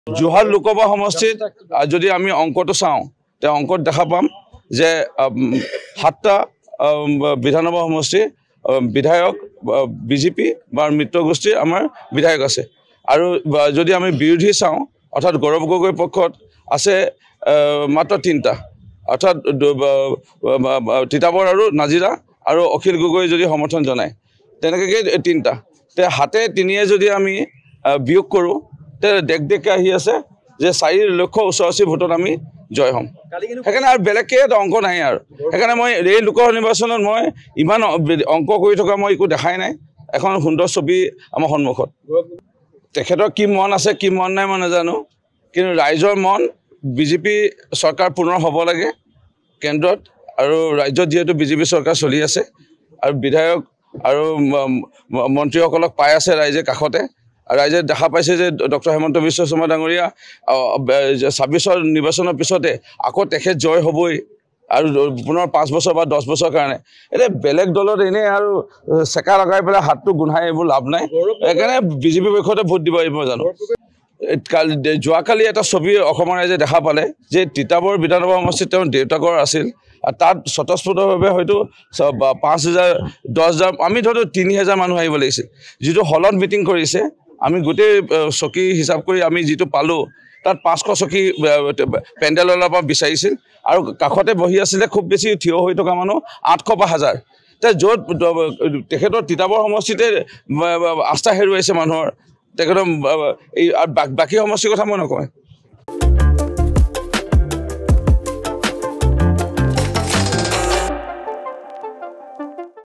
যোৰহাট লোকসভা সমষ্টিত যদি আমি অংকটো চাওঁ তে অংকত দেখা পাম যে 7টা বিধানসভা সমষ্টি বিধায়ক বিজেপি বা মিত্ৰগোষ্ঠীৰ আমাৰ বিধায়ক আছে আৰু যদি আমি বিৰোধী চাওঁ অৰ্থাৎ গৌৰৱ গগৈৰ পক্ষত আছে মাত্ৰ 3টা অৰ্থাৎ তিতাবৰ আৰু নাজিৰা আৰু অখিল গগৈ যদি সমৰ্থন জনায় তেনেকৈ 3টা তে হাতে 3য়ে যদি আমি বিয়োগ কৰোঁ তে দেখ আহি আছে যে 4,88,000 ভোটত আমি জয় হ'ম সেইকাৰণে আৰু বেলেগকৈ এটা অংক নাই আৰু সেইকাৰণে মই এই লোকসভা নিৰ্বাচনত মই ইমান অংক কৰি থকা মই একো দেখাই নাই এখন সুন্দৰ ছবি আমাৰ সন্মুখত তেখেতৰ কি মন আছে কি মন নাই মই নাজানো কিন্তু ৰাইজৰ মন বিজেপি চৰকাৰ পুনৰ হ'ব লাগে কেন্দ্ৰত আৰু ৰাজ্যত যিহেতু বিজেপি চৰকাৰ চলি আছে আৰু বিধায়ক আৰু মন্ত্ৰীসকলক পাই আছে ৰাইজে কাষতে ৰাইজে দেখা পাইছে যে ডক্টৰ হেমন্ত বিশ্ব শৰ্মা ডাঙৰীয়া 26ৰ নিৰ্বাচনৰ পিছতে আকৌ তেখেত জয় হ'বই আৰু পুনৰ 5 বছৰ বা 10 বছৰ কাৰণে এতিয়া বেলেগ দলত এনেই আৰু চেকা লগাই পেলাই হাতটো গুন্ধাই এইবোৰ লাভ নাই সেইকাৰণে বিজেপি পক্ষতে ভোট দিব পাৰিব জানো যোৱাকালি এটা ছবি অসমৰ ৰাইজে দেখা পালে যে তিতাবৰ বিধানসভা সমষ্টিত তেওঁৰ দেউতাকৰ আছিল আৰু তাত স্বতঃস্ফূৰ্তভাৱে হয়তো 5,000 10,000 আমি ধৰো 3,000 মানুহ আহিব লাগিছিল যিটো হলত মিটিং কৰিছে আমি গোটেই চকী হিচাপ কৰি আমি যিটো পালোঁ তাত 500 চকী পেণ্ডেলৰ পৰা বিচাৰিছিল আৰু কাষতে বহি আছিলে খুব বেছি থিয় হৈ থকা মানুহ 800 বা 1000 তে য'ত তেখেতৰ তিতাবৰ সমষ্টিতে আস্থা হেৰুৱাইছে মানুহৰ তেখেতৰ এই বাকী সমষ্টিৰ কথা মই নকওঁ